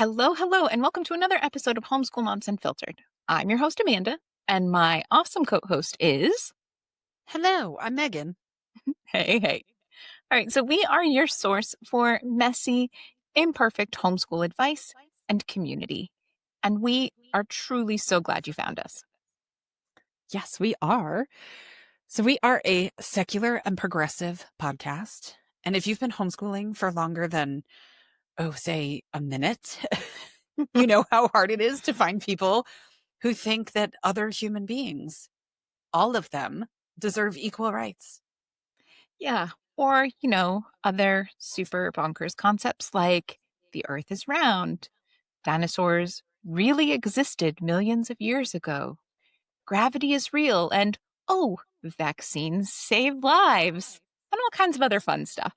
Hello, hello, and welcome to another episode of Homeschool Moms Unfiltered. I'm your host, Amanda, and my awesome co-host is... Hello, I'm Meagan. Hey, hey. All right, so we are your source for messy, imperfect homeschool advice and community. And we are truly so glad you found us. Yes, we are. So we are a secular and progressive podcast. And if you've been homeschooling for longer than, say a minute, you know how hard it is to find people who think that other human beings, all of them, deserve equal rights. Yeah, or, other super bonkers concepts like the earth is round, dinosaurs really existed millions of years ago, gravity is real, and oh, vaccines save lives, and all kinds of other fun stuff.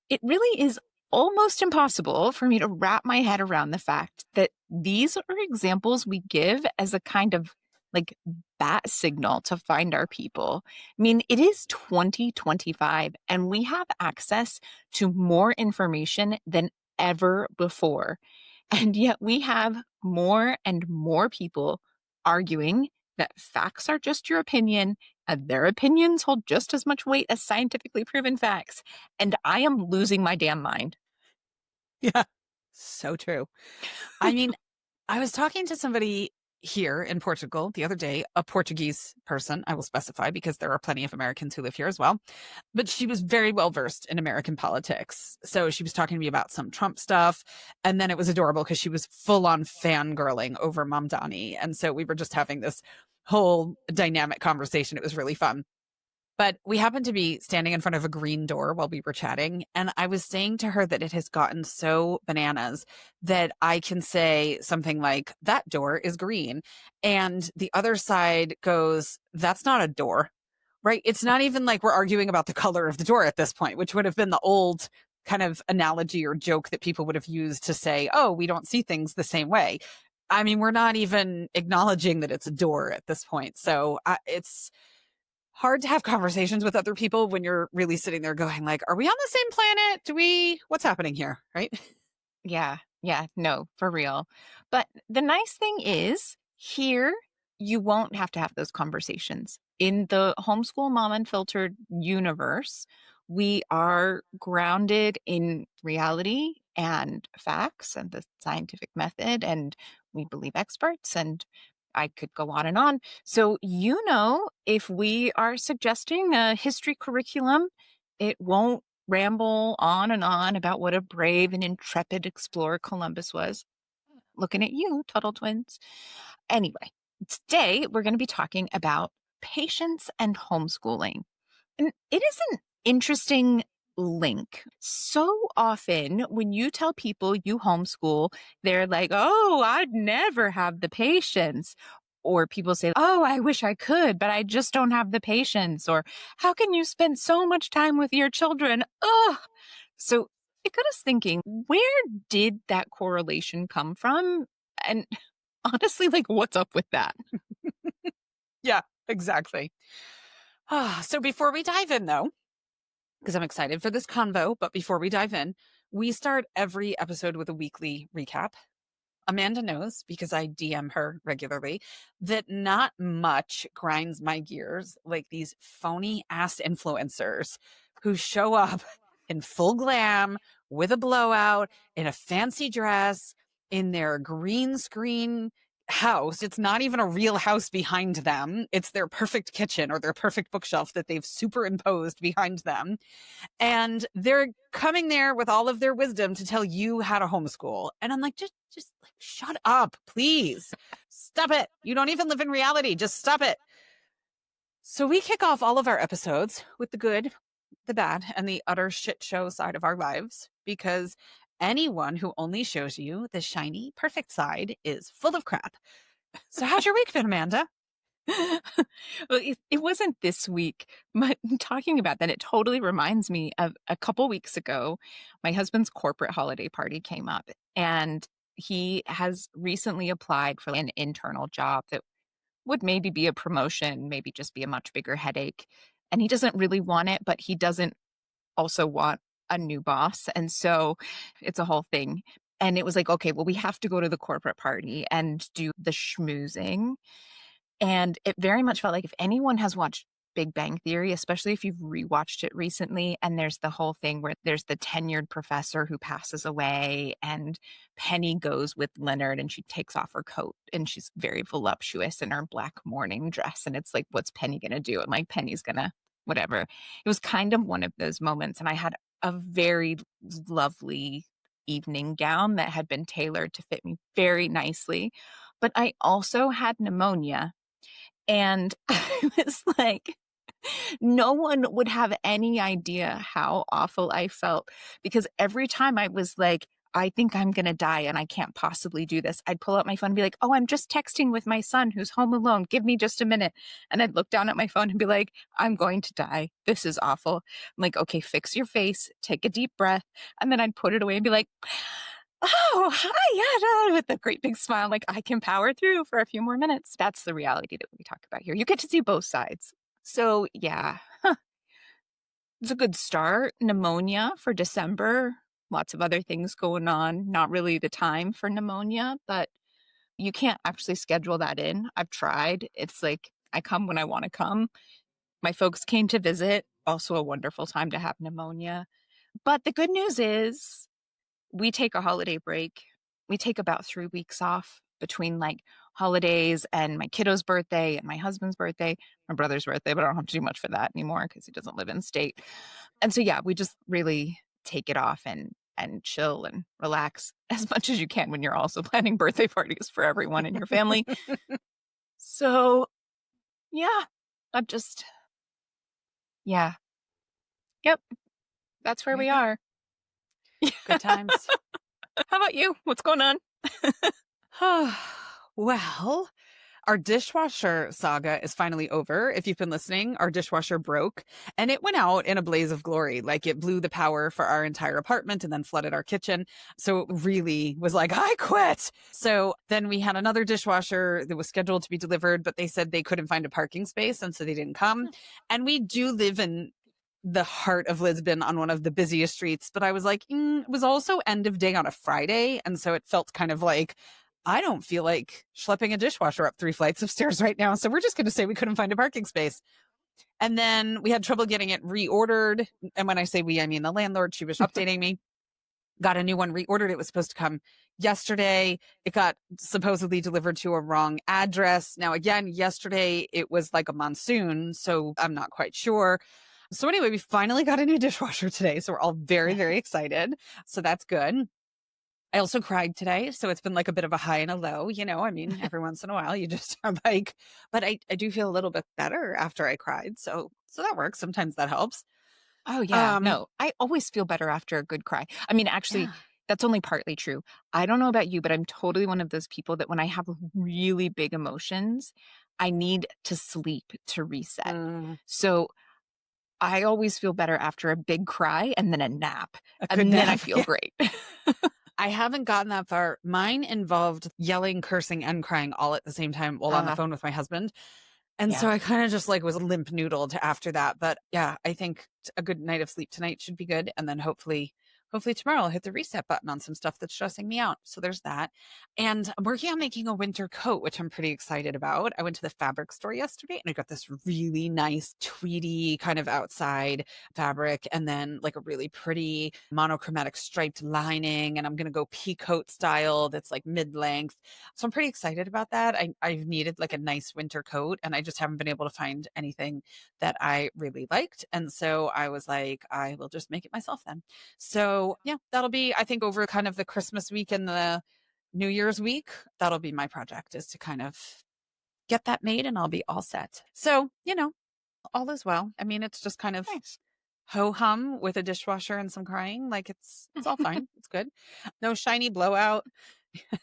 It really is almost impossible for me to wrap my head around the fact that these are examples we give as a kind of like bat signal to find our people. I mean, it is 2025 and we have access to more information than ever before. And yet we have more and more people arguing that facts are just your opinion and their opinions hold just as much weight as scientifically proven facts. And I am losing my damn mind. Yeah, so true. I mean, I was talking to somebody here in Portugal the other day, a Portuguese person, I will specify because there are plenty of Americans who live here as well. But she was very well versed in American politics. So she was talking to me about some Trump stuff. And then it was adorable because she was full on fangirling over Mamdani. And so we were just having this whole dynamic conversation. It was really fun. But we happened to be standing in front of a green door while we were chatting. And I was saying to her that it has gotten so bananas that I can say something like, that door is green. And the other side goes, that's not a door, right? It's not even like we're arguing about the color of the door at this point, which would have been the old kind of analogy or joke that people would have used to say, oh, we don't see things the same way. I mean, we're not even acknowledging that it's a door at this point. So it's hard to have conversations with other people when you're really sitting there going like, are we on the same planet? What's happening here? Right. Yeah, no, for real. But the nice thing is, here, you won't have to have those conversations. In the Homeschool Mom Unfiltered universe, we are grounded in reality and facts and the scientific method, and we believe experts, and I could go on and on. So, if we are suggesting a history curriculum, it won't ramble on and on about what a brave and intrepid explorer Columbus was. Looking at you, Tuttle Twins. Anyway, today we're going to be talking about patience and homeschooling. And it is an interesting link. So often when you tell people you homeschool, they're like, oh, I'd never have the patience. Or people say, oh, I wish I could, but I just don't have the patience. Or how can you spend so much time with your children? Ugh. So it got us thinking, where did that correlation come from? And honestly, like, what's up with that? Yeah, exactly. So before we dive in, though, because I'm excited for this convo, but before we dive in, we start every episode with a weekly recap. Amanda knows, because I DM her regularly, that not much grinds my gears like these phony ass influencers who show up in full glam with a blowout in a fancy dress in their green screen house. It's not even a real house behind them. It's their perfect kitchen or their perfect bookshelf that they've superimposed behind them. And they're coming there with all of their wisdom to tell you how to homeschool. And I'm like, just like, shut up, please. Stop it. You don't even live in reality. Just stop it. So we kick off all of our episodes with the good, the bad, and the utter shit show side of our lives, because anyone who only shows you the shiny, perfect side is full of crap. So how's your week been, Amanda? Well, it wasn't this week, but talking about that, it totally reminds me of a couple weeks ago, my husband's corporate holiday party came up, and he has recently applied for an internal job that would maybe be a promotion, maybe just be a much bigger headache. And he doesn't really want it, but he doesn't also want a new boss. And so it's a whole thing. And it was like, okay, well, we have to go to the corporate party and do the schmoozing. And it very much felt like if anyone has watched Big Bang Theory, especially if you've rewatched it recently, and there's the whole thing where there's the tenured professor who passes away, and Penny goes with Leonard and she takes off her coat and she's very voluptuous in her black morning dress. And it's like, what's Penny going to do? And like, Penny's going to whatever. It was kind of one of those moments. And I had a very lovely evening gown that had been tailored to fit me very nicely. But I also had pneumonia. And I was like, no one would have any idea how awful I felt because every time I was like, I think I'm going to die and I can't possibly do this, I'd pull out my phone and be like, oh, I'm just texting with my son who's home alone. Give me just a minute. And I'd look down at my phone and be like, I'm going to die. This is awful. I'm like, okay, fix your face, take a deep breath. And then I'd put it away and be like, oh, hi, yeah, with a great big smile, like I can power through for a few more minutes. That's the reality that we talk about here. You get to see both sides. So, yeah, it's a good start. Pneumonia for December. Lots of other things going on. Not really the time for pneumonia, but you can't actually schedule that in. I've tried. It's like I come when I want to come. My folks came to visit. Also, a wonderful time to have pneumonia. But the good news is we take a holiday break. We take about 3 weeks off between like holidays and my kiddo's birthday and my husband's birthday, my brother's birthday, but I don't have to do much for that anymore because he doesn't live in state. And so yeah, we just really take it off and chill and relax as much as you can when you're also planning birthday parties for everyone in your family. So yeah, I'm just yeah. Yep, that's where There you we go. are. Good times. How about you? What's going on? Well, our dishwasher saga is finally over. If you've been listening, our dishwasher broke and it went out in a blaze of glory. Like it blew the power for our entire apartment and then flooded our kitchen. So it really was like, I quit. So then we had another dishwasher that was scheduled to be delivered, but they said they couldn't find a parking space. And so they didn't come. And we do live in the heart of Lisbon on one of the busiest streets. But I was like, it was also end of day on a Friday. And so it felt kind of like, I don't feel like schlepping a dishwasher up 3 flights of stairs right now. So we're just going to say we couldn't find a parking space. And then we had trouble getting it reordered. And when I say we, I mean the landlord. She was updating me. Got a new one reordered. It was supposed to come yesterday. It got supposedly delivered to a wrong address. Now, again, yesterday it was like a monsoon. So I'm not quite sure. So anyway, we finally got a new dishwasher today. So we're all very, very excited. So that's good. I also cried today. So it's been like a bit of a high and a low, I mean, every once in a while you just are like, but I do feel a little bit better after I cried. So that works. Sometimes that helps. Oh, yeah. Um, No, I always feel better after a good cry. I mean, actually, yeah. that's only partly true. I don't know about you, but I'm totally one of those people that when I have really big emotions, I need to sleep to reset. Mm, So I always feel better after a big cry and then a nap, a good and then I nap. feel Yeah. great. I haven't gotten that far. Mine involved yelling, cursing, and crying all at the same time while on the Uh, phone with my husband. And so yeah. I kind of just like was limp noodled after that. But yeah, I think a good night of sleep tonight should be good. And then hopefully tomorrow I'll hit the reset button on some stuff that's stressing me out. So there's that. And I'm working on making a winter coat, which I'm pretty excited about. I went to the fabric store yesterday and I got this really nice tweedy kind of outside fabric and then like a really pretty monochromatic striped lining. And I'm going to go pea coat style that's like mid-length. So I'm pretty excited about that. I've needed like a nice winter coat and I just haven't been able to find anything that I really liked. And so I was like, I will just make it myself then. So yeah, that'll be, I think over kind of the Christmas week and the New Year's week, that'll be my project is to kind of get that made and I'll be all set. So, all is well. I mean, it's just kind of Nice. ho hum with a dishwasher and some crying. Like it's all fine. It's good. No shiny blowout,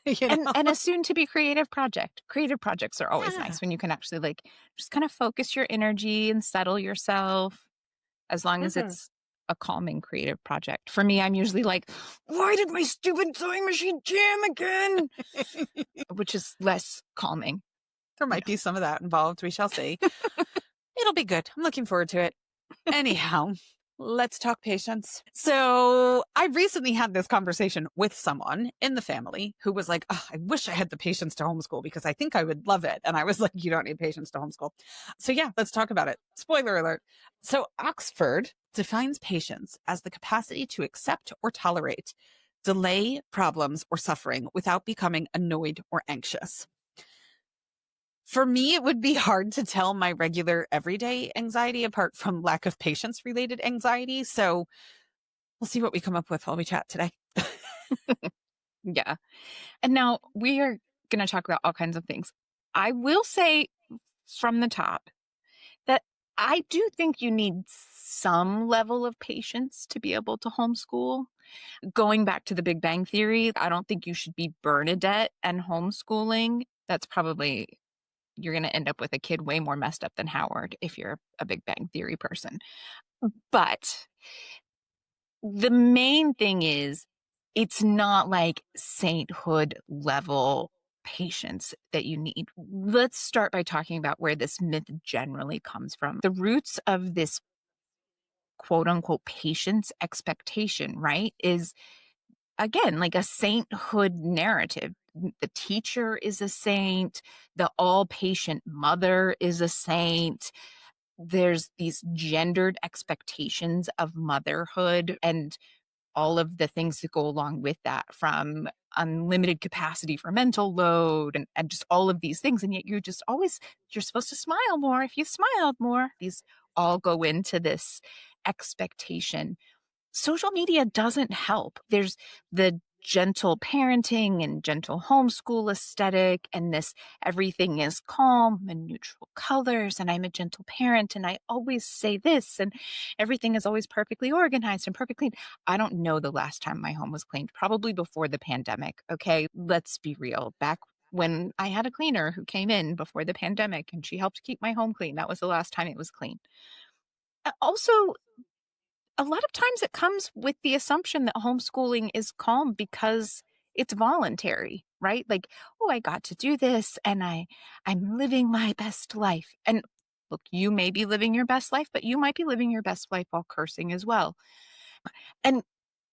you And know. a soon to be creative project. Creative projects are always Yeah. nice when you can actually like just kind of focus your energy and settle yourself. As long as Mhm. it's a calming creative project. For me, I'm usually like, why did my stupid sewing machine jam again? Which is less calming. There You might be some of that involved. We shall see. It'll be good. I'm looking forward to it. Anyhow, Let's talk patience. So, I recently had this conversation with someone in the family who was like, "Oh, I wish I had the patience to homeschool because I think I would love it." And I was like, "You don't need patience to homeschool." So, yeah, let's talk about it. Spoiler alert. So, Oxford defines patience as the capacity to accept or tolerate delay, problems, or suffering without becoming annoyed or anxious. For me, it would be hard to tell my regular everyday anxiety apart from lack of patience related anxiety. So we'll see what we come up with while we chat today. Yeah. And now we are going to talk about all kinds of things. I will say from the top that I do think you need some level of patience to be able to homeschool. Going back to the Big Bang Theory, I don't think you should be Bernadette and homeschooling. That's probably, you're going to end up with a kid way more messed up than Howard if you're a Big Bang Theory person. But the main thing is, it's not like sainthood level patience that you need. Let's start by talking about where this myth generally comes from. The roots of this quote unquote patience expectation, right, is again like a sainthood narrative. The teacher is a saint, the all patient mother is a saint. There's these gendered expectations of motherhood and all of the things that go along with that, from unlimited capacity for mental load and just all of these things. And yet you're supposed to smile more if you smiled more. These all go into this expectation. Social media doesn't help. There's the gentle parenting and gentle homeschool aesthetic, and this everything is calm and neutral colors, and I'm a gentle parent, and I always say this, and everything is always perfectly organized and perfect clean. I don't know the last time my home was cleaned, probably before the pandemic. Okay, let's be real. Back when I had a cleaner who came in before the pandemic and she helped keep my home clean, that was the last time it was clean. Also, a lot of times it comes with the assumption that homeschooling is calm because it's voluntary, right? Like, oh, I got to do this and I'm living my best life. And look, you may be living your best life, but you might be living your best life while cursing as well. And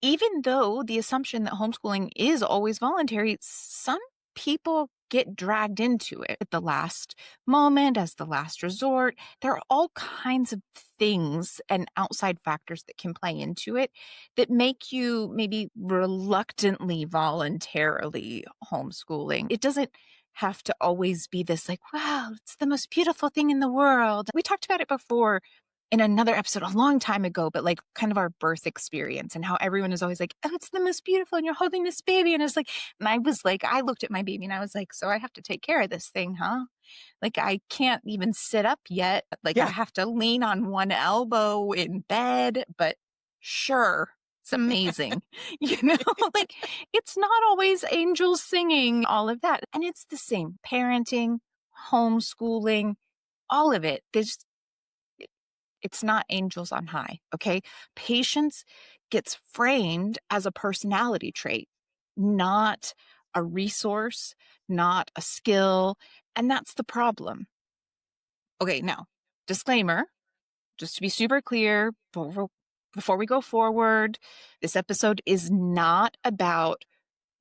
even though the assumption that homeschooling is always voluntary, some people get dragged into it at the last moment, as the last resort. There are all kinds of things and outside factors that can play into it that make you maybe reluctantly, voluntarily homeschooling. It doesn't have to always be this like, wow, it's the most beautiful thing in the world. We talked about it before in another episode a long time ago, but like kind of our birth experience and how everyone is always like, oh, it's the most beautiful. And you're holding this baby. And it's like, and I was like, I looked at my baby and I was like, so I have to take care of this thing, huh? Like, I can't even sit up yet. Like, I Yeah. have to lean on one elbow in bed, but sure. It's amazing. You know, like it's not always angels singing, all of that. And it's the same parenting, homeschooling, all of it. It's not angels on high, okay? Patience gets framed as a personality trait, not a resource, not a skill. And that's the problem. Okay, now, disclaimer, just to be super clear before we go forward, this episode is not about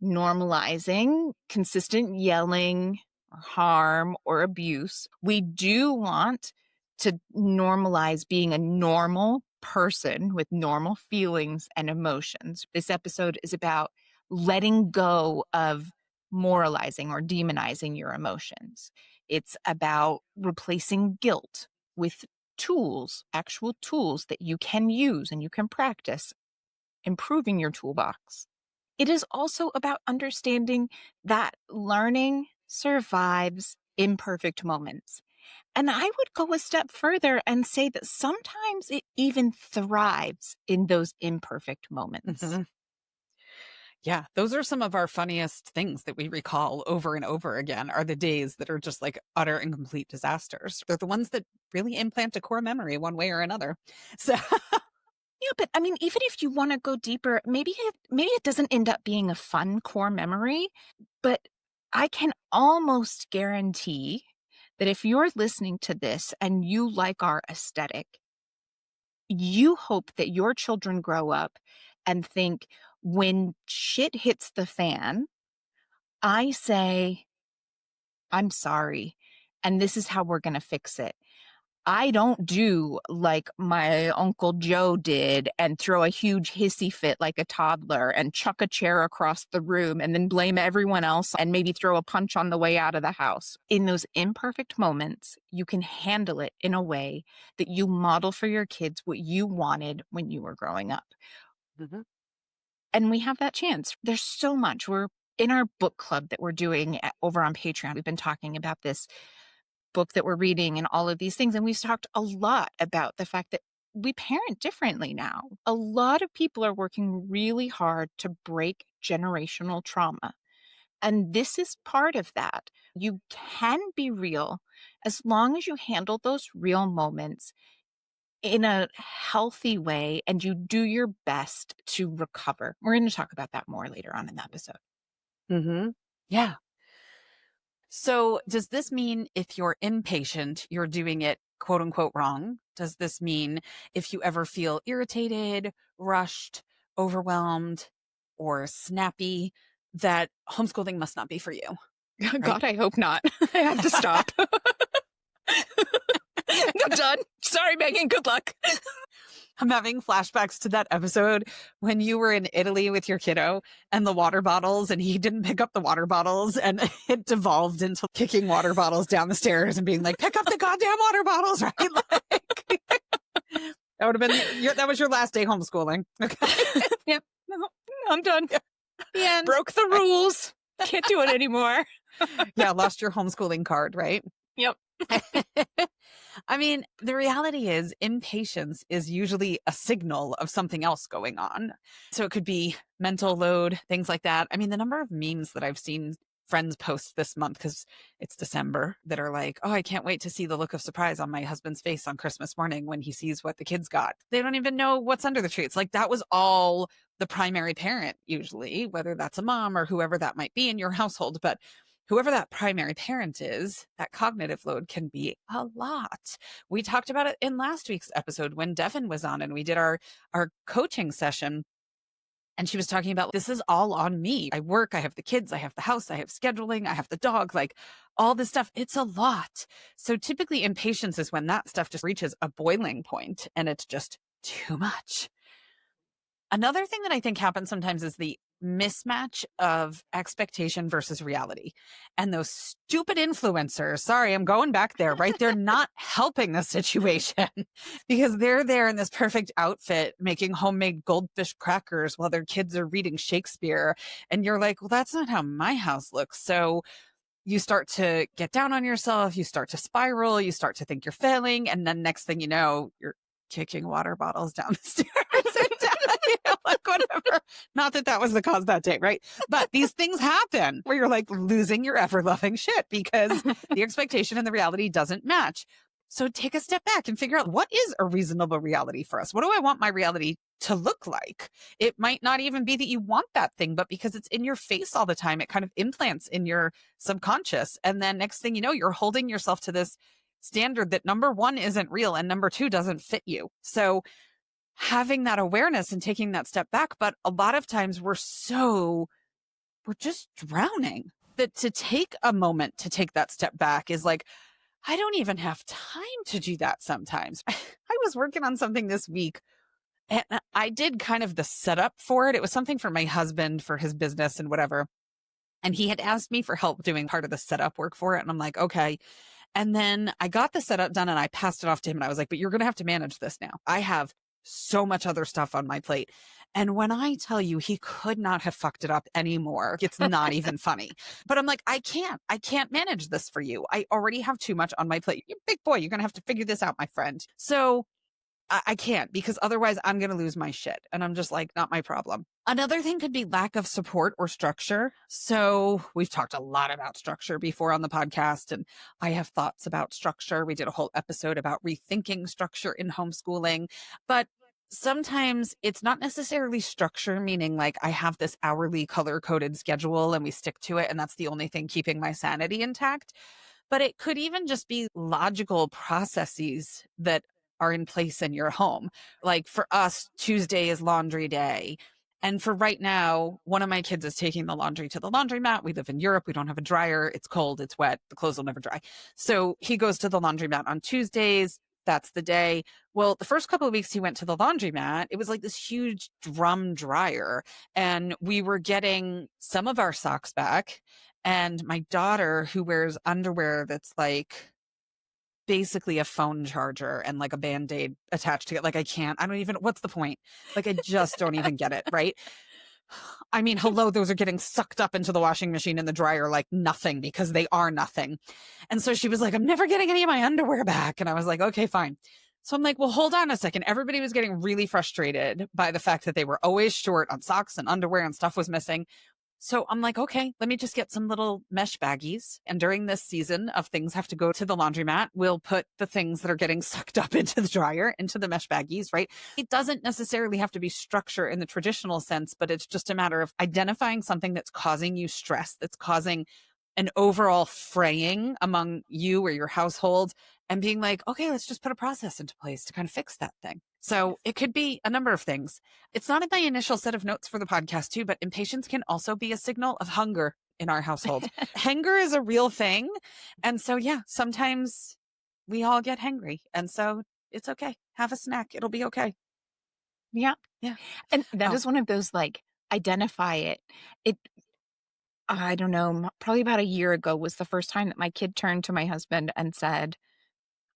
normalizing consistent yelling or harm or abuse. We do want to normalize being a normal person with normal feelings and emotions. This episode is about letting go of moralizing or demonizing your emotions. It's about replacing guilt with tools, actual tools that you can use and you can practice, improving your toolbox. It is also about understanding that learning survives imperfect moments. And I would go a step further and say that sometimes it even thrives in those imperfect moments. Mhm. Yeah, those are some of our funniest things that we recall over and over again are the days that are just like utter and complete disasters. They're the ones that really implant a core memory one way or another. So, Yeah, but I mean, even if you want to go deeper, maybe it doesn't end up being a fun core memory, but I can almost guarantee that if you're listening to this and you like our aesthetic, You hope that your children grow up and think, when shit hits the fan, I say, I'm sorry, and this is how we're going to fix it. I don't do like my Uncle Joe did and throw a huge hissy fit like a toddler and chuck a chair across the room and then blame everyone else and maybe throw a punch on the way out of the house. In those imperfect moments, you can handle it in a way that you model for your kids what you wanted when you were growing up. Mhm. And we have that chance. There's so much. We're in our book club that we're doing over on Patreon. We've been talking about this book that we're reading and all of these things. And we've talked a lot about the fact that we parent differently now. A lot of people are working really hard to break generational trauma. And this is part of that. You can be real as long as you handle those real moments in a healthy way and you do your best to recover. We're going to talk about that more later on in the episode. Mhm. Yeah. So does this mean if you're impatient, you're doing it quote unquote wrong? Does this mean if you ever feel irritated, rushed, overwhelmed, or snappy, that homeschooling must not be for you, right? God, I hope not. I have to stop. I'm done. Sorry, Megan. Good luck. I'm having flashbacks to that episode when you were in Italy with your kiddo and the water bottles, and he didn't pick up the water bottles, and it devolved into kicking water bottles down the stairs and being like, pick up the goddamn water bottles, right? Like, that would have been that was your last day homeschooling. Okay. Yep. No, I'm done. The end. Broke the rules. Can't do it anymore. Yeah, lost your homeschooling card, right? Yep. I mean, the reality is impatience is usually a signal of something else going on. So it could be mental load, things like that. I mean, the number of memes that I've seen friends post this month, because it's December, that are like, oh, I can't wait to see the look of surprise on my husband's face on Christmas morning when he sees what the kids got. They don't even know what's under the tree. It's like that was all the primary parent, usually, whether that's a mom or whoever that might be in your household. But whoever that primary parent is, that cognitive load can be a lot. We talked about it in last week's episode when Devin was on and we did our coaching session. And she was talking about, this is all on me. I work, I have the kids, I have the house, I have scheduling, I have the dog, like all this stuff. It's a lot. So typically impatience is when that stuff just reaches a boiling point and it's just too much. Another thing that I think happens sometimes is the mismatch of expectation versus reality. And those stupid influencers, sorry, I'm going back there, right? They're not helping the situation because they're there in this perfect outfit making homemade goldfish crackers while their kids are reading Shakespeare. And you're like, well, that's not how my house looks. So you start to get down on yourself, you start to spiral, you start to think you're failing. And then next thing you know, you're kicking water bottles down the stairs and like whatever. Not that that was the cause that day, right? But these things happen where you're like losing your ever loving shit because the expectation and the reality doesn't match. So take a step back and figure out, what is a reasonable reality for us? What do I want my reality to look like? It might not even be that you want that thing, but because it's in your face all the time, it kind of implants in your subconscious. And then next thing you know, you're holding yourself to this standard that number one isn't real and number two doesn't fit you. So having that awareness and taking that step back. But a lot of times we're just drowning, that to take a moment to take that step back is like, I don't even have time to do that sometimes. I was working on something this week and I did kind of the setup for it. It was something for my husband for his business and whatever. And he had asked me for help doing part of the setup work for it. And I'm like, okay. And then I got the setup done and I passed it off to him. And I was like, but you're going to have to manage this now. I have so much other stuff on my plate. And when I tell you, he could not have fucked it up anymore. It's not even funny. But I'm like, I can't manage this for you. I already have too much on my plate. You're a big boy. You're going to have to figure this out, my friend. So I can't, because otherwise I'm going to lose my shit. And I'm just like, not my problem. Another thing could be lack of support or structure. So we've talked a lot about structure before on the podcast, and I have thoughts about structure. We did a whole episode about rethinking structure in homeschooling, but sometimes it's not necessarily structure, meaning like I have this hourly color coded schedule and we stick to it. And that's the only thing keeping my sanity intact. But it could even just be logical processes that are in place in your home. Like for us, Tuesday is laundry day. And for right now, one of my kids is taking the laundry to the laundromat. We live in Europe. We don't have a dryer. It's cold. It's wet. The clothes will never dry. So he goes to the laundromat on Tuesdays. That's the day. Well, the first couple of weeks he went to the laundromat, it was like this huge drum dryer. And we were getting some of our socks back. And my daughter, who wears underwear that's like basically a phone charger and like a band-aid attached to it. Like I don't even, what's the point? Like I just don't even get it, right? I mean, hello, those are getting sucked up into the washing machine and the dryer like nothing because they are nothing. And so she was like, I'm never getting any of my underwear back. And I was like, okay, fine. So I'm like, well, hold on a second. Everybody was getting really frustrated by the fact that they were always short on socks and underwear and stuff was missing. So I'm like, okay, let me just get some little mesh baggies. And during this season of things have to go to the laundromat, we'll put the things that are getting sucked up into the dryer into the mesh baggies, right? It doesn't necessarily have to be structure in the traditional sense, but it's just a matter of identifying something that's causing you stress, that's causing an overall fraying among you or your household and being like, okay, let's just put a process into place to kind of fix that thing. So it could be a number of things. It's not in my initial set of notes for the podcast too, but impatience can also be a signal of hunger in our household. Hunger is a real thing. And so, yeah, sometimes we all get hangry. And so it's okay. Have a snack. It'll be okay. Yeah. Yeah. And that Oh, is one of those, like, identify it. It I don't know, probably about a year ago was the first time that my kid turned to my husband and said,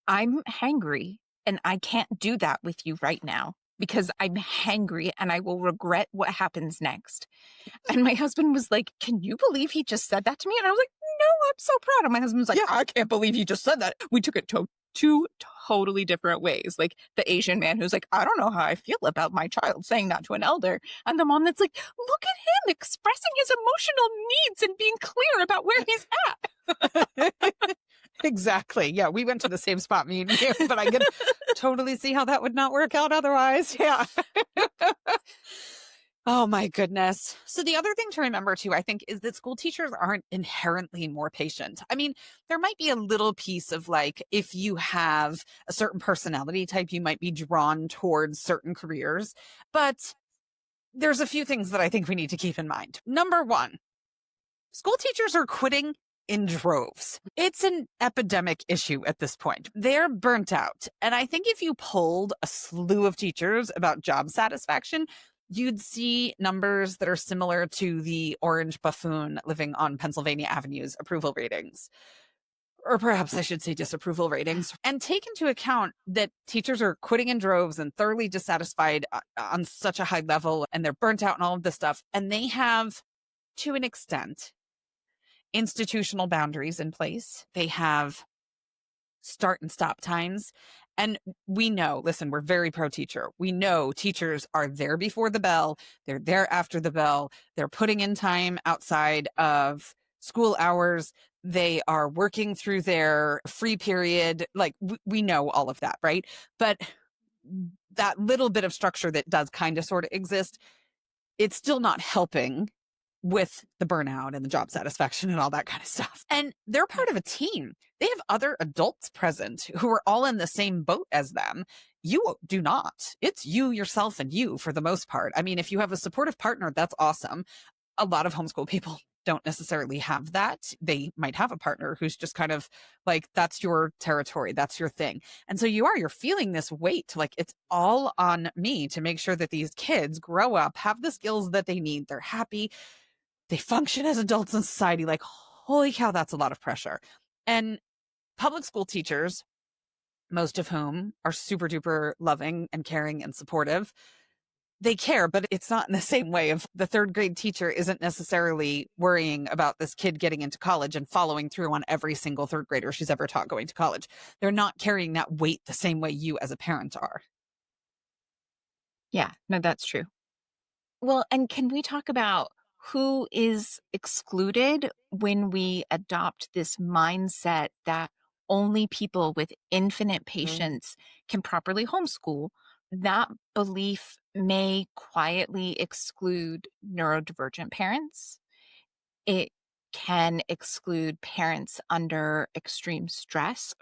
"I'm hangry, and I can't do that with you right now because I'm hangry and I will regret what happens next." And my husband was like, "Can you believe he just said that to me?" And I was like, "No, I'm so proud." And my husband was like, yeah. "I can't believe he just said that." We took it to two totally different ways. Like the Asian man who's like, "I don't know how I feel about my child saying that to an elder." And the mom that's like, "Look at him expressing his emotional needs and being clear about where he's at." Exactly. Yeah, we went to the same spot, me and you, but I could totally see how that would not work out otherwise. Yeah. Oh my goodness. So the other thing to remember too, I think, is that school teachers aren't inherently more patient. I mean, there might be a little piece of like, if you have a certain personality type, you might be drawn towards certain careers, but there's a few things that I think we need to keep in mind. Number one, school teachers are quitting in droves. It's an epidemic issue at this point. They're burnt out. And I think if you polled a slew of teachers about job satisfaction, you'd see numbers that are similar to the orange buffoon living on Pennsylvania Avenue's approval ratings. Or perhaps I should say disapproval ratings. And take into account that teachers are quitting in droves and thoroughly dissatisfied on such a high level, and they're burnt out and all of this stuff. And they have, to an extent, institutional boundaries in place. They have start and stop times. And we know, listen, we're very pro teacher. We know teachers are there before the bell, they're there after the bell, they're putting in time outside of school hours, they are working through their free period. Like we know all of that, right? But that little bit of structure that does kind of sort of exist, it's still not helping with the burnout and the job satisfaction and all that kind of stuff. And they're part of a team. They have other adults present who are all in the same boat as them. You do not. It's you, yourself, and you for the most part. I mean, if you have a supportive partner, that's awesome. A lot of homeschool people don't necessarily have that. They might have a partner who's just kind of like, that's your territory, that's your thing. And so you're feeling this weight, like it's all on me to make sure that these kids grow up, have the skills that they need, they're happy, they function as adults in society. Like, holy cow, that's a lot of pressure. And public school teachers, most of whom are super duper loving and caring and supportive, they care, but it's not in the same way of the third grade teacher isn't necessarily worrying about this kid getting into college and following through on every single third grader she's ever taught going to college. They're not carrying that weight the same way you as a parent are. Yeah, no, that's true. Well, and can we talk about who is excluded when we adopt this mindset that only people with infinite patience can properly homeschool? That belief may quietly exclude neurodivergent parents. It can exclude parents under extreme stress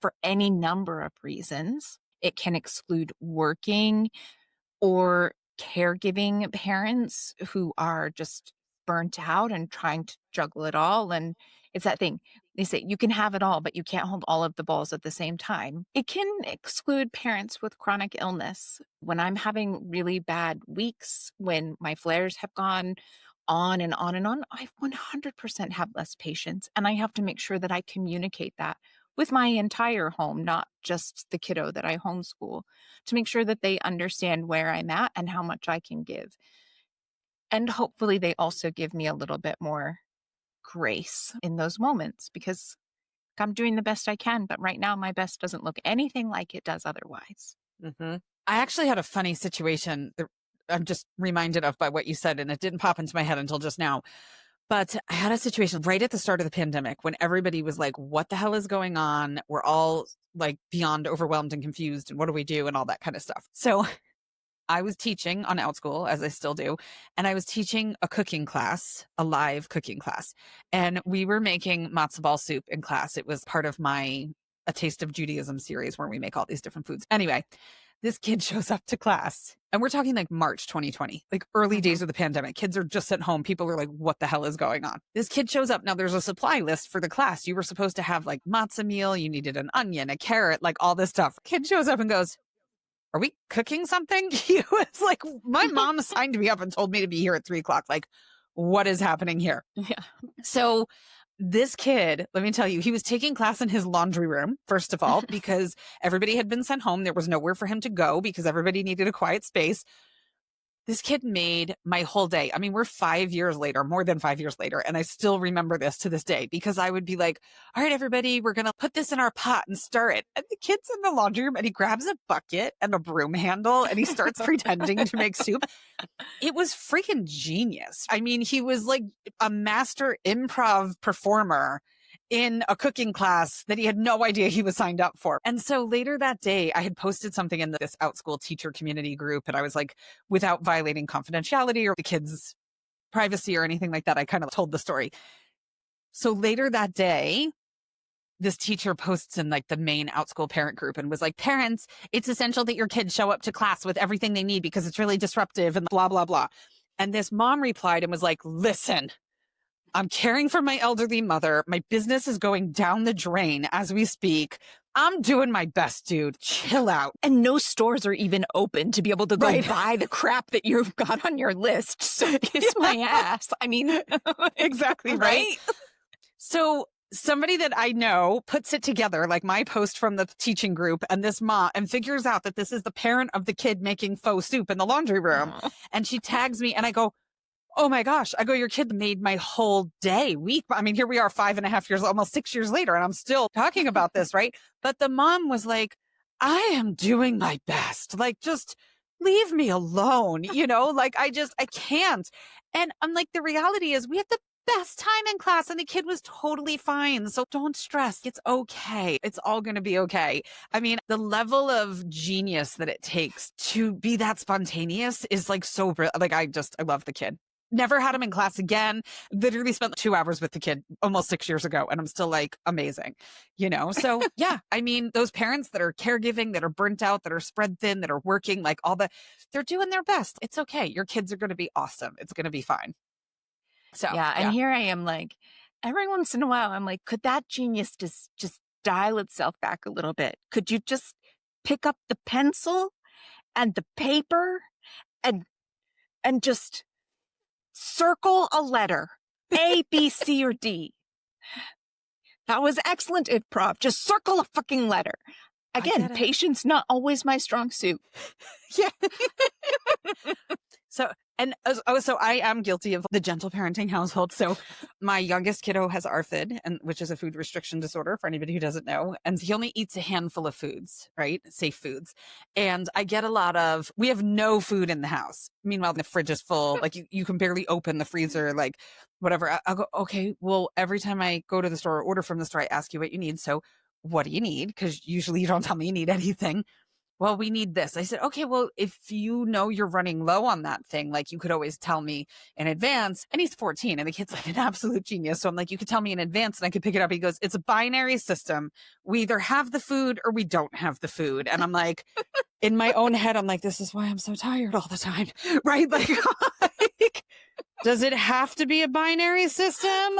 for any number of reasons. it can exclude working or caregiving parents who are just burnt out and trying to juggle it all. And it's that thing. They say you can have it all, but you can't hold all of the balls at the same time. It can exclude parents with chronic illness. When I'm having really bad weeks, when my flares have gone on and on and on, I 100% have less patience. And I have to make sure that I communicate that with my entire home, not just the kiddo that I homeschool, to make sure that they understand where I'm at and how much I can give. And hopefully, they also give me a little bit more grace in those moments because I'm doing the best I can. But right now, my best doesn't look anything like it does otherwise. Mhm. I actually had a funny situation that I'm just reminded of by what you said, and it didn't pop into my head until just now. But I had a situation right at the start of the pandemic when everybody was like, what the hell is going on? We're all like beyond overwhelmed and confused. And what do we do? And all that kind of stuff. So I was teaching on Outschool, as I still do, and I was teaching a cooking class, a live cooking class. And we were making matzo ball soup in class. It was part of my A Taste of Judaism series where we make all these different foods. Anyway, this kid shows up to class, and we're talking like March 2020, like early Mhm. days of the pandemic. Kids are just at home. People are like, what the hell is going on? This kid shows up. Now there's a supply list for the class. You were supposed to have like matzah meal. You needed an onion, a carrot, like all this stuff. Kid shows up and goes, are we cooking something? He was like, my mom signed me up and told me to be here at 3 o'clock. Like, what is happening here? Yeah. So this kid, let me tell you, he was taking class in his laundry room, first of all, because everybody had been sent home. There was nowhere for him to go because everybody needed a quiet space. This kid made my whole day. I mean, we're 5 years later, more than 5 years later, and I still remember this to this day because I would be like, all right, everybody, we're going to put this in our pot and stir it. And the kid's in the laundry room and he grabs a bucket and a broom handle and he starts pretending to make soup. It was freaking genius. I mean, he was like a master improv performer in a cooking class that he had no idea he was signed up for. And so later that day, I had posted something in this Outschool teacher community group. And I was like, without violating confidentiality or the kids' privacy or anything like that, I kind of told the story. So later that day, this teacher posts in like the main Outschool parent group and was like, parents, it's essential that your kids show up to class with everything they need because it's really disruptive and blah, blah, blah. And this mom replied and was like, listen, I'm caring for my elderly mother. My business is going down the drain as we speak. I'm doing my best, dude. Chill out. And no stores are even open to be able to go Right. buy the crap that you've got on your list. So kiss my ass. I mean, Exactly right. So somebody that I know puts it together, like my post from the teaching group and this mom, and figures out that this is the parent of the kid making faux soup in the laundry room. Aw. And she tags me and I go, oh my gosh. I go, your kid made my whole day, week. I mean, here we are 5.5 years, almost 6 years later, and I'm still talking about this, right? But the mom was like, I am doing my best. Like, just leave me alone. Like I can't. And I'm like, the reality is we had the best time in class and the kid was totally fine. So don't stress. It's okay. It's all going to be okay. I mean, the level of genius that it takes to be that spontaneous is like so like I love the kid. Never had him in class again. Literally spent 2 hours with the kid almost 6 years ago. And I'm still like, amazing. So yeah, I mean, those parents that are caregiving, that are burnt out, that are spread thin, that are working, like they're doing their best. It's okay. Your kids are going to be awesome. It's going to be fine. So Yeah, and yeah. here I am like, every once in a while, I'm like, could that genius just dial itself back a little bit? Could you just pick up the pencil and the paper and just circle a letter, A, B, C, or D? That was excellent improv. Just circle a fucking letter. I Again, get it. patience not always my strong suit. Yeah. So I am guilty of the gentle parenting household. So my youngest kiddo has ARFID, which is a food restriction disorder for anybody who doesn't know. And he only eats a handful of foods, right? Safe foods. And I get we have no food in the house. Meanwhile, the fridge is full. Like you can barely open the freezer, like whatever. I'll go, okay, well, every time I go to the store or order from the store, I ask you what you need. So what do you need? Because usually you don't tell me you need anything. well, we need this. I said, okay, well, if you know you're running low on that thing, like you could always tell me in advance. And he's 14 and the kid's like an absolute genius. So I'm like, you could tell me in advance and I could pick it up. He goes, it's a binary system. We either have the food or we don't have the food. And I'm like, in my own head, I'm like, this is why I'm so tired all the time. Right? Like, does it have to be a binary system?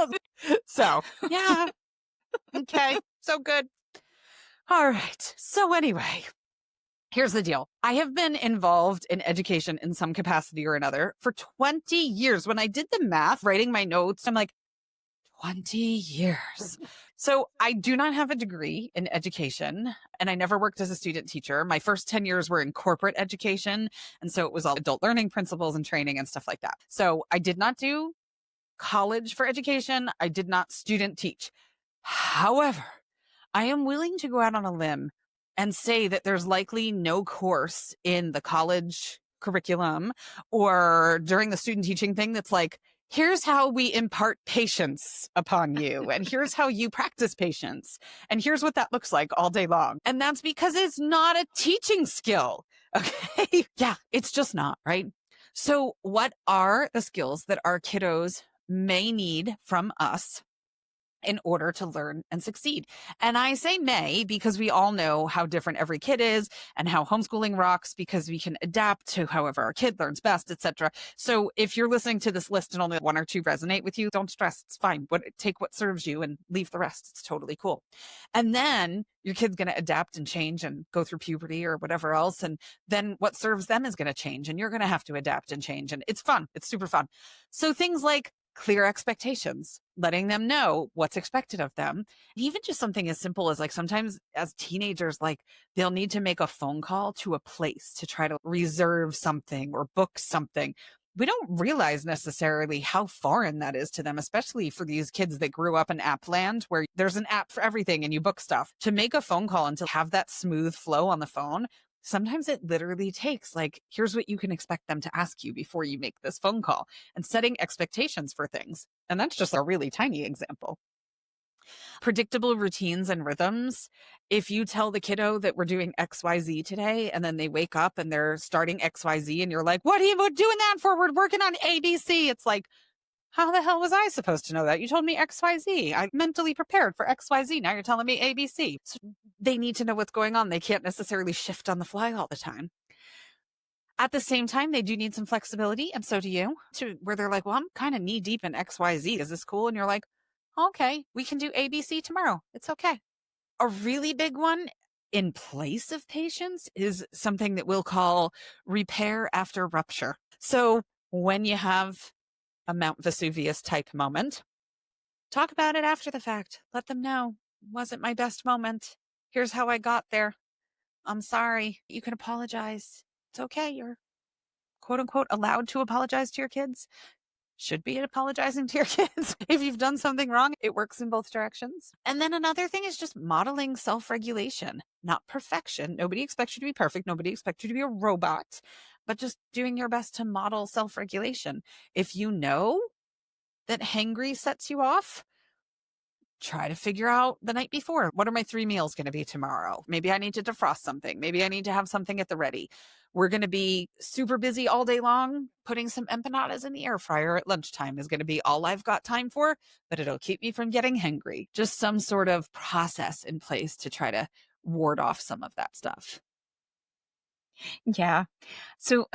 So, yeah. Okay. So good. All right. So anyway, here's the deal. I have been involved in education in some capacity or another for 20 years. When I did the math, writing my notes, I'm like, 20 years. So I do not have a degree in education and I never worked as a student teacher. My first 10 years were in corporate education. And so it was all adult learning principles and training and stuff like that. So I did not do college for education. I did not student teach. However, I am willing to go out on a limb and say that there's likely no course in the college curriculum or during the student teaching thing that's like, here's how we impart patience upon you. And here's how you practice patience. And here's what that looks like all day long. And that's because it's not a teaching skill. Okay. Yeah, it's just not, right? So what are the skills that our kiddos may need from us in order to learn and succeed? And I say may because we all know how different every kid is and how homeschooling rocks because we can adapt to however our kid learns best, etc. So if you're listening to this list and only one or two resonate with you, don't stress. It's fine. Take what serves you and leave the rest. It's totally cool. And then your kid's going to adapt and change and go through puberty or whatever else. And then what serves them is going to change and you're going to have to adapt and change. And it's fun. It's super fun. So things like clear expectations, letting them know what's expected of them. And even just something as simple as like sometimes as teenagers, like they'll need to make a phone call to a place to try to reserve something or book something. We don't realize necessarily how foreign that is to them, especially for these kids that grew up in app land where there's an app for everything and you book stuff. To make a phone call and to have that smooth flow on the phone, sometimes it literally takes like, here's what you can expect them to ask you before you make this phone call and setting expectations for things. And that's just a really tiny example. Predictable routines and rhythms. If you tell the kiddo that we're doing XYZ today and then they wake up and they're starting XYZ and you're like, what are you doing that for? We're working on ABC. It's like, how the hell was I supposed to know that? You told me XYZ. I mentally prepared for XYZ. Now you're telling me ABC. So they need to know what's going on. They can't necessarily shift on the fly all the time. At the same time, they do need some flexibility, and so do you, to where they're like, well, I'm kind of knee deep in XYZ. Is this cool? And you're like, okay, we can do ABC tomorrow. It's okay. A really big one in place of patience is something that we'll call repair after rupture. So when you have a Mount Vesuvius type moment, talk about it after the fact. Let them know, wasn't my best moment. Here's how I got there. I'm sorry. You can apologize. It's okay. You're quote unquote allowed to apologize to your kids. Should be apologizing to your kids. If you've done something wrong, it works in both directions. And then another thing is just modeling self-regulation, not perfection. Nobody expects you to be perfect. Nobody expects you to be a robot, but just doing your best to model self-regulation. If you know that hangry sets you off, try to figure out the night before, what are my 3 meals going to be tomorrow? Maybe I need to defrost something. Maybe I need to have something at the ready. We're going to be super busy all day long. Putting some empanadas in the air fryer at lunchtime is going to be all I've got time for, but it'll keep me from getting hangry. Just some sort of process in place to try to ward off some of that stuff. Yeah. So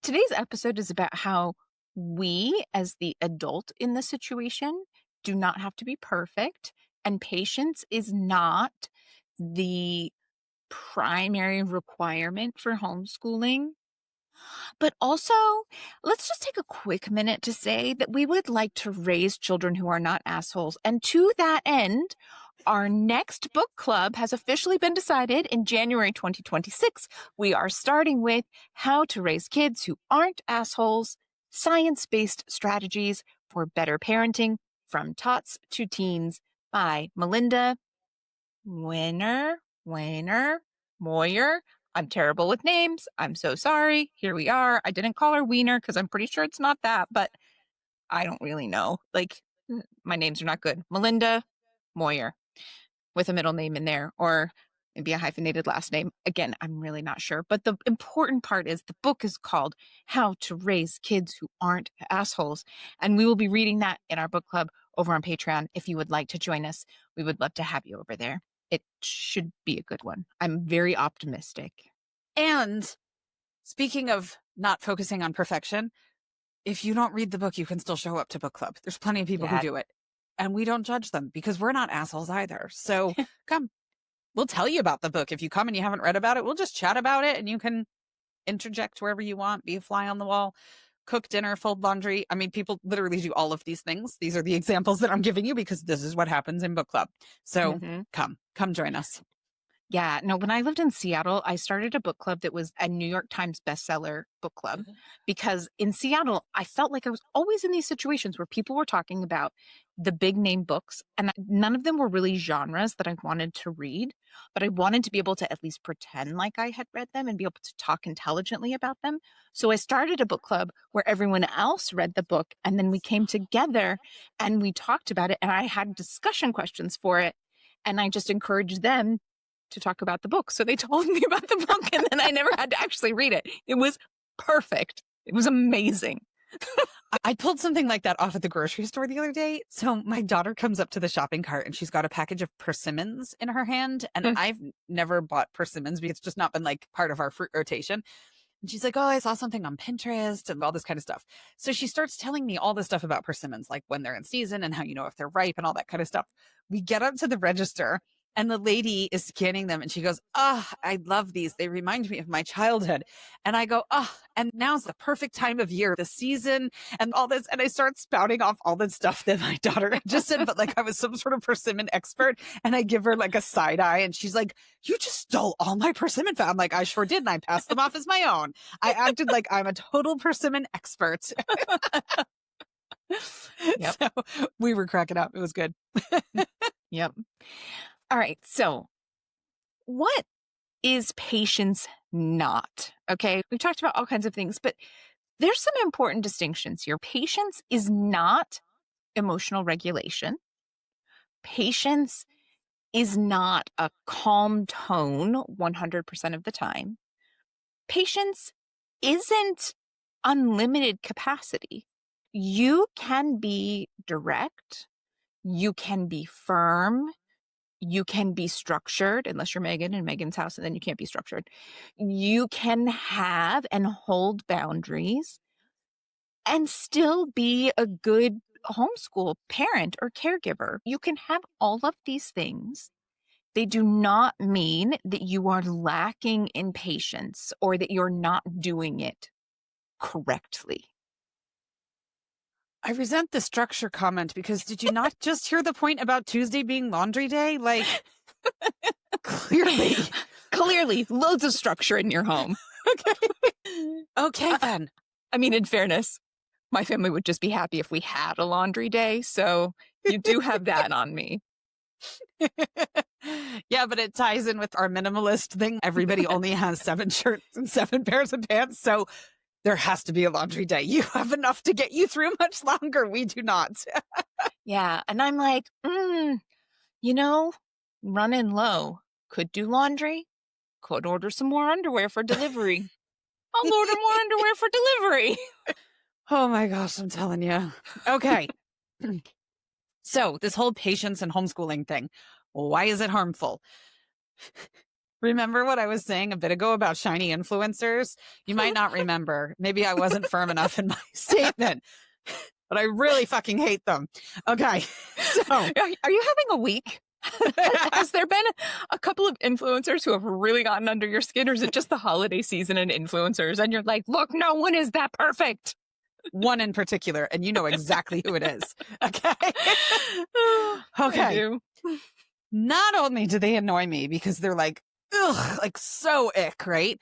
today's episode is about how we, as the adult in the situation, do not have to be perfect. And patience is not the primary requirement for homeschooling. But also, let's just take a quick minute to say that we would like to raise children who are not assholes. And to that end, our next book club has officially been decided in January 2026. We are starting with How to Raise Kids Who Aren't Assholes, Science-Based Strategies for Better Parenting from Tots to Teens by Melinda Moyer. I'm terrible with names. I'm so sorry. Here we are. I didn't call her Wiener because I'm pretty sure it's not that, but I don't really know. Like, my names are not good. Melinda Moyer with a middle name in there, or maybe a hyphenated last name. Again, I'm really not sure. But the important part is the book is called How to Raise Kids Who Aren't Assholes. And we will be reading that in our book club over on Patreon. If you would like to join us, we would love to have you over there. It should be a good one. I'm very optimistic. And speaking of not focusing on perfection, if you don't read the book, you can still show up to book club. There's plenty of people who Yeah. do it. And we don't judge them because we're not assholes either. So come, we'll tell you about the book. If you come and you haven't read about it, we'll just chat about it and you can interject wherever you want, be a fly on the wall, cook dinner, fold laundry. I mean, people literally do all of these things. These are the examples that I'm giving you because this is what happens in book club. So come join us. Yeah, no, when I lived in Seattle, I started a book club that was a New York Times bestseller book club because in Seattle, I felt like I was always in these situations where people were talking about the big name books, and none of them were really genres that I wanted to read, but I wanted to be able to at least pretend like I had read them and be able to talk intelligently about them. So I started a book club where everyone else read the book, and then we came together and we talked about it, and I had discussion questions for it, and I just encouraged them to talk about the book. So they told me about the book and then I never had to actually read it. It was perfect. It was amazing. I pulled something like that off at the grocery store the other day. So my daughter comes up to the shopping cart and she's got a package of persimmons in her hand. And I've never bought persimmons because it's just not been like part of our fruit rotation. And she's like, oh, I saw something on Pinterest and all this kind of stuff. So she starts telling me all this stuff about persimmons, like when they're in season and how you know if they're ripe and all that kind of stuff. We get up to the register and the lady is scanning them and she goes, oh, I love these. They remind me of my childhood. And I go, oh, and now's the perfect time of year, the season and all this. And I start spouting off all the stuff that my daughter just said, but like I was some sort of persimmon expert. And I give her like a side eye and she's like, you just stole all my persimmon fat. I'm like, I sure did. And I passed them off as my own. I acted like I'm a total persimmon expert. Yep. So we were cracking up. It was good. Yep. All right. So what is patience not? Okay. We've talked about all kinds of things, but there's some important distinctions here. Patience is not emotional regulation. Patience is not a calm tone 100% of the time. Patience isn't unlimited capacity. You can be direct, you can be firm, you can be structured, unless you're Meagan in Meagan's house, and then you can't be structured. You can have and hold boundaries and still be a good homeschool parent or caregiver. You can have all of these things. They do not mean that you are lacking in patience or that you're not doing it correctly. I resent the structure comment because did you not just hear the point about Tuesday being laundry day? Like, clearly. Clearly, loads of structure in your home. Okay, then. I mean, in fairness, my family would just be happy if we had a laundry day. So you do have that on me. Yeah, but it ties in with our minimalist thing. Everybody only has 7 shirts and 7 pairs of pants. So there has to be a laundry day. You have enough to get you through much longer. We do not. Yeah. And I'm like, running low. Could do laundry. Could order some more underwear for delivery. I'll order more underwear for delivery. Oh my gosh, I'm telling you. Okay. So this whole patience and homeschooling thing, why is it harmful? Remember what I was saying a bit ago about shiny influencers? You might not remember. Maybe I wasn't firm enough in my statement, but I really fucking hate them. Okay. So Are you having a week? Has there been a couple of influencers who have really gotten under your skin, or is it just the holiday season and influencers? And you're like, look, no one is that perfect. One in particular, and you know exactly who it is. Okay. Okay. Not only do they annoy me because they're like, ugh, like so ick, right?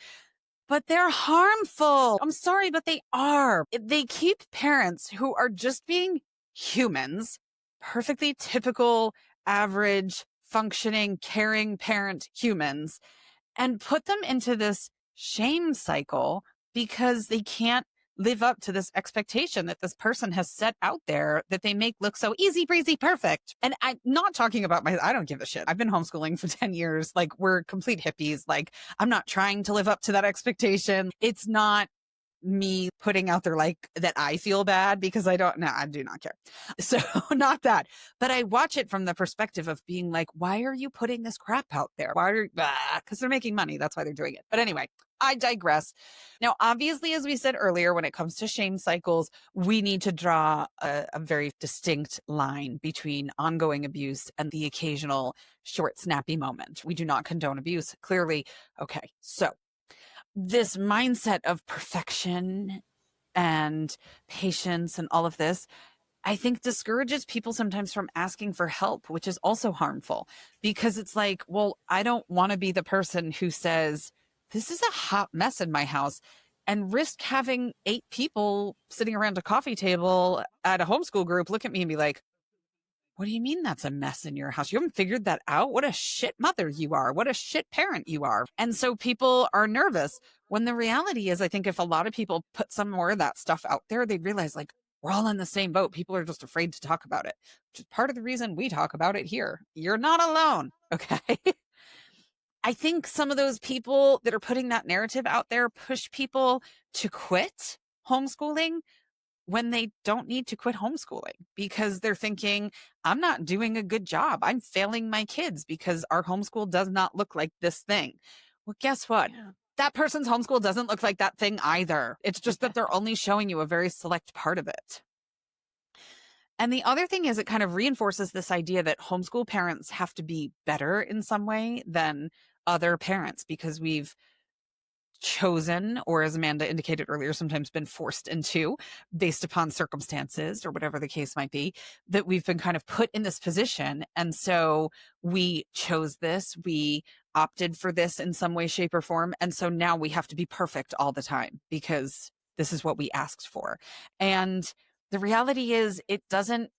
But they're harmful. I'm sorry, but they are. They keep parents who are just being humans, perfectly typical, average, functioning, caring parent humans, and put them into this shame cycle because they can't live up to this expectation that this person has set out there that they make look so easy breezy perfect. And I'm not talking about I don't give a shit. I've been homeschooling for 10 years. Like, we're complete hippies. Like, I'm not trying to live up to that expectation. It's not me putting out there like that I feel bad because I don't, no, I do not care. So not that, but I watch it from the perspective of being like, why are you putting this crap out there? Why are, because they're making money. That's why they're doing it. But anyway, I digress. Now, obviously, as we said earlier, when it comes to shame cycles, we need to draw a very distinct line between ongoing abuse and the occasional short, snappy moment. We do not condone abuse, clearly. Okay, so this mindset of perfection and patience and all of this, I think discourages people sometimes from asking for help, which is also harmful because it's like, well, I don't want to be the person who says, this is a hot mess in my house and risk having 8 people sitting around a coffee table at a homeschool group look at me and be like, what do you mean that's a mess in your house? You haven't figured that out? What a shit mother you are. What a shit parent you are. And so people are nervous when the reality is, I think if a lot of people put some more of that stuff out there, they'd realize like, we're all in the same boat. People are just afraid to talk about it, which is part of the reason we talk about it here. You're not alone. Okay. I think some of those people that are putting that narrative out there push people to quit homeschooling when they don't need to quit homeschooling because they're thinking, I'm not doing a good job. I'm failing my kids because our homeschool does not look like this thing. Well, guess what? Yeah. That person's homeschool doesn't look like that thing either. It's just that they're Exactly. only showing you a very select part of it. And the other thing is it kind of reinforces this idea that homeschool parents have to be better in some way than other parents because we've chosen, or as Amanda indicated earlier, sometimes been forced into based upon circumstances or whatever the case might be, that we've been kind of put in this position. And so we chose this, we opted for this in some way, shape, or form. And so now we have to be perfect all the time because this is what we asked for. And the reality is, it doesn't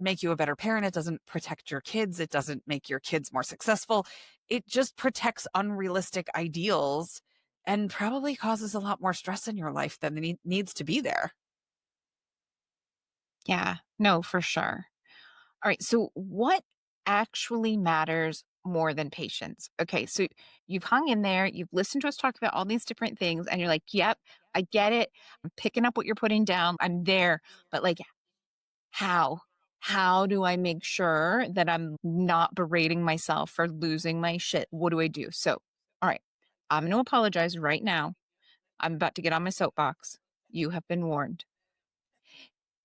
make you a better parent. It doesn't protect your kids. It doesn't make your kids more successful. It just protects unrealistic ideals and probably causes a lot more stress in your life than needs to be there. Yeah. No, for sure. All right. So, what actually matters more than patience? Okay. So, you've hung in there, you've listened to us talk about all these different things, and you're like, yep, I get it. I'm picking up what you're putting down. I'm there. But, like, how? How do I make sure that I'm not berating myself for losing my shit? What do I do? So, all right. I'm going to apologize right now. I'm about to get on my soapbox. You have been warned.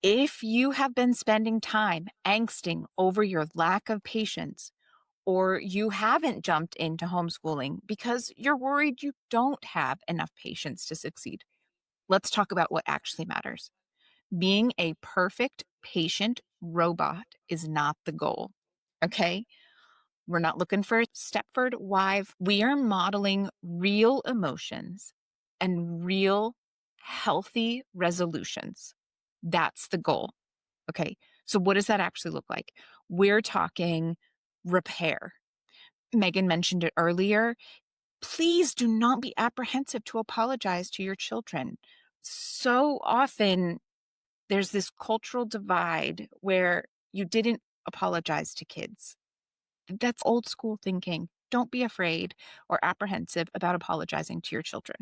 If you have been spending time angsting over your lack of patience, or you haven't jumped into homeschooling because you're worried you don't have enough patience to succeed, let's talk about what actually matters. Being a perfect patient robot is not the goal. Okay? We're not looking for a Stepford wife. We are modeling real emotions and real healthy resolutions. That's the goal. Okay. So, what does that actually look like? We're talking repair. Meagan mentioned it earlier. Please do not be apprehensive to apologize to your children. So often, there's this cultural divide where you didn't apologize to kids. That's old school thinking. Don't be afraid or apprehensive about apologizing to your children.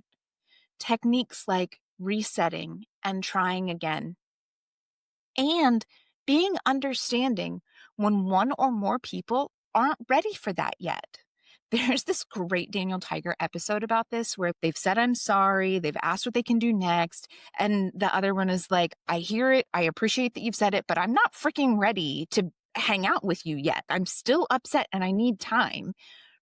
Techniques like resetting and trying again, and being understanding when one or more people aren't ready for that yet. There's this great Daniel Tiger episode about this where they've said, I'm sorry, they've asked what they can do next. And the other one is like, I hear it, I appreciate that you've said it, but I'm not freaking ready to hang out with you yet. I'm still upset and I need time,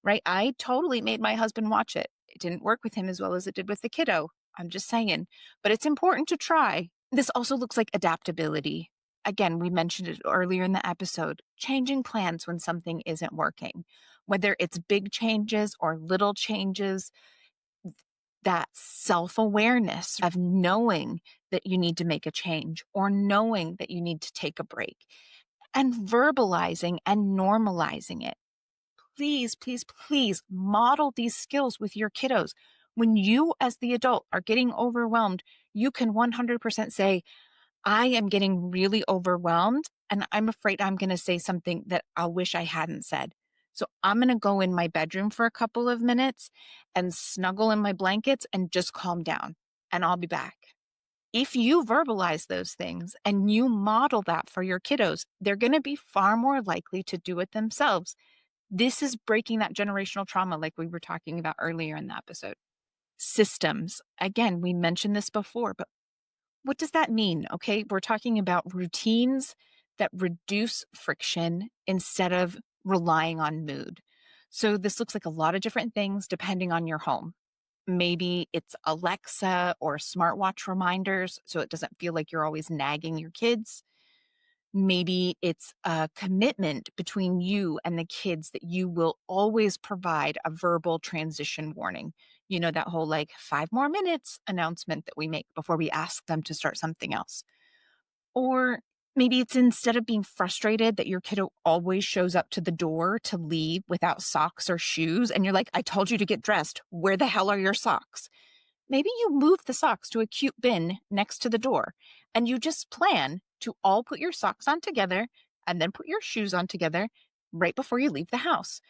right? I totally made my husband watch it. It didn't work with him as well as it did with the kiddo. I'm just saying, but it's important to try. This also looks like adaptability. Again, we mentioned it earlier in the episode, changing plans when something isn't working, whether it's big changes or little changes, that self awareness of knowing that you need to make a change or knowing that you need to take a break and verbalizing and normalizing it. Please, please, please model these skills with your kiddos. When you, as the adult, are getting overwhelmed, you can 100% say, I am getting really overwhelmed and I'm afraid I'm going to say something that I wish I hadn't said. So I'm going to go in my bedroom for a couple of minutes and snuggle in my blankets and just calm down, and I'll be back. If you verbalize those things and you model that for your kiddos, they're going to be far more likely to do it themselves. This is breaking that generational trauma, like we were talking about earlier in the episode. Systems. Again, we mentioned this before, but what does that mean? Okay, we're talking about routines that reduce friction instead of relying on mood. So this looks like a lot of different things depending on your home. Maybe it's Alexa or smartwatch reminders so it doesn't feel like you're always nagging your kids. Maybe it's a commitment between you and the kids that you will always provide a verbal transition warning. You know, that whole like 5 more minutes announcement that we make before we ask them to start something else. Or maybe it's instead of being frustrated that your kiddo always shows up to the door to leave without socks or shoes. And you're like, I told you to get dressed. Where the hell are your socks? Maybe you move the socks to a cute bin next to the door and you just plan to all put your socks on together and then put your shoes on together right before you leave the house.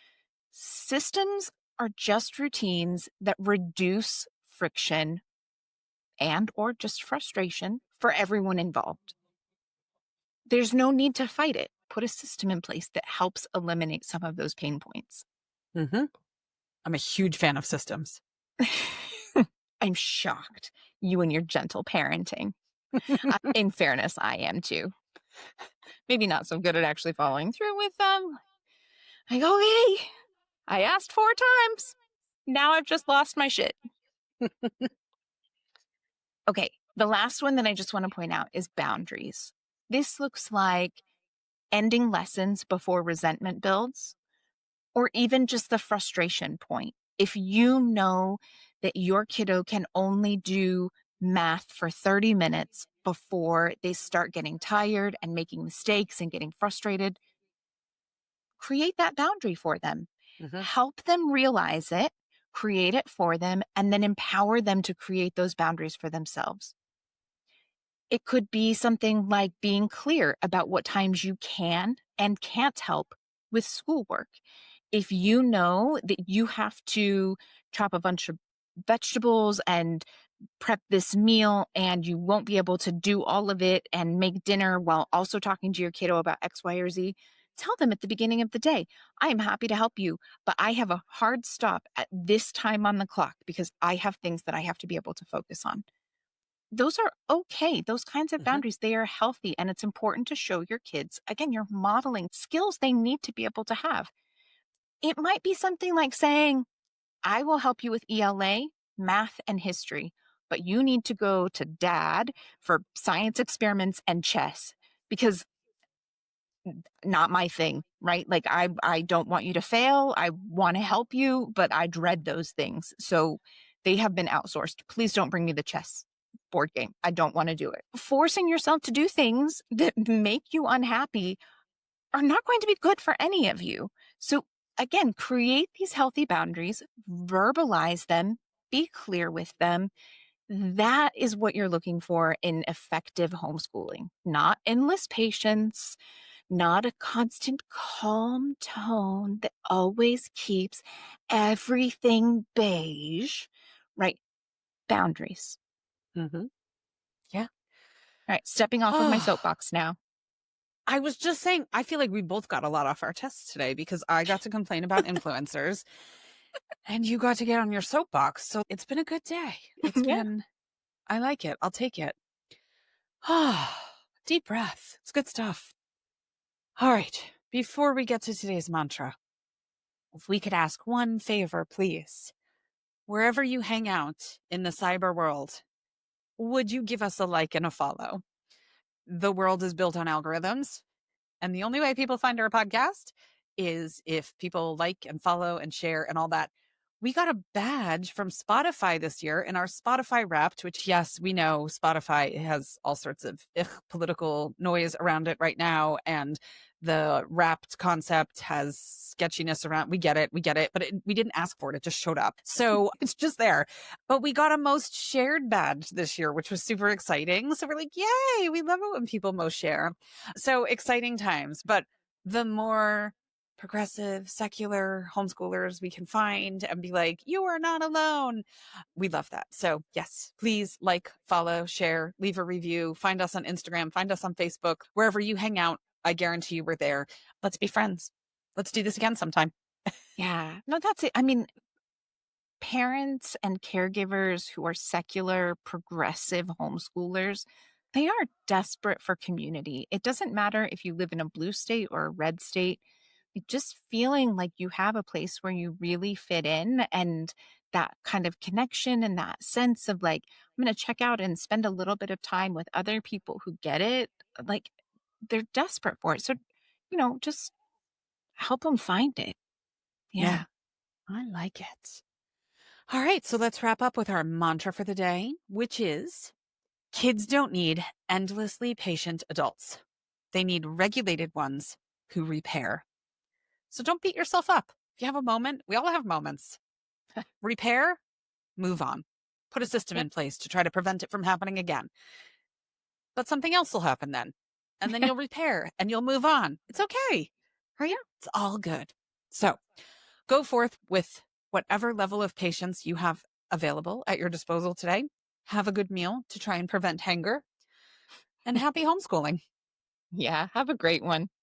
Systems are just routines that reduce friction and or just frustration for everyone involved. There's no need to fight it. Put a system in place that helps eliminate some of those pain points. Hmm. I'm a huge fan of systems. I'm shocked. You and your gentle parenting. In fairness, I am too. Maybe not so good at actually following through with them. Like, okay, I asked 4 times. Now I've just lost my shit. Okay, the last one that I just want to point out is boundaries. This looks like ending lessons before resentment builds, or even just the frustration point. If you know that your kiddo can only do math for 30 minutes before they start getting tired and making mistakes and getting frustrated, create that boundary for them. Hmm. Help them realize it, create it for them, and then empower them to create those boundaries for themselves. It could be something like being clear about what times you can and can't help with schoolwork. If you know that you have to chop a bunch of vegetables and prep this meal and you won't be able to do all of it and make dinner while also talking to your kiddo about X, Y, or Z, tell them at the beginning of the day, I am happy to help you, but I have a hard stop at this time on the clock because I have things that I have to be able to focus on. Those are okay. Those kinds of Hmm. boundaries, they are healthy. And it's important to show your kids, again, you're modeling skills they need to be able to have. It might be something like saying, I will help you with ELA, math, and history, but you need to go to dad for science experiments and chess because not my thing, right? Like I don't want you to fail. I want to help you, but I dread those things. So they have been outsourced. Please don't bring me the chess board game. I don't want to do it. Forcing yourself to do things that make you unhappy are not going to be good for any of you. So again, create these healthy boundaries, verbalize them, be clear with them. That is what you're looking for in effective homeschooling, not endless patience, not a constant calm tone that always keeps everything beige, right? Boundaries. Hmm. Yeah. All right, stepping off of my Oh, soapbox now. I was just saying, I feel like we both got a lot off our chests today because I got to complain about influencers and you got to get on your soapbox. So it's been a good day. Yeah. I like it. I'll take it. Ah, deep breath. It's good stuff. All right. Before we get to today's mantra, if we could ask one favor, please. Wherever you hang out in the cyber world, would you give us a like and a follow? The world is built on algorithms. And the only way people find our podcast is if people like and follow and share and all that. We got a badge from Spotify this year in our Spotify Wrapped, which, yes, we know Spotify has all sorts of political noise around it right now. And The wrapped concept has sketchiness around. We get it, but we didn't ask for it. It just showed up. So it's just there. But we got a most shared badge this year, which was super exciting. So we're like, yay, we love it when people most share. So exciting times. But the more progressive, secular homeschoolers we can find and be like, you are not alone. We love that. So yes, please like, follow, share, leave a review, find us on Instagram, find us on Facebook, wherever you hang out. I guarantee you we're there. Let's be friends. Let's do this again sometime. Yeah. No, that's it. I mean, parents and caregivers who are secular, progressive homeschoolers, they are desperate for community. It doesn't matter if you live in a blue state or a red state, just feeling like you have a place where you really fit in and that kind of connection and that sense of like, I'm going to check out and spend a little bit of time with other people who get it. Like they're desperate for it. So, just help them find it. Yeah. Yeah, I like it. All right, so let's wrap up with our mantra for the day, which is kids don't need endlessly patient adults. They need regulated ones who repair. So don't beat yourself up. If you have a moment, we all have moments. Repair, move on. Put a system Yep. in place to try to prevent it from happening again. But something else will happen then. And then you'll repair and you'll move on. It's okay, right? It's all good. So go forth with whatever level of patience you have available at your disposal today. Have a good meal to try and prevent hunger and happy homeschooling. Yeah. Have a great one.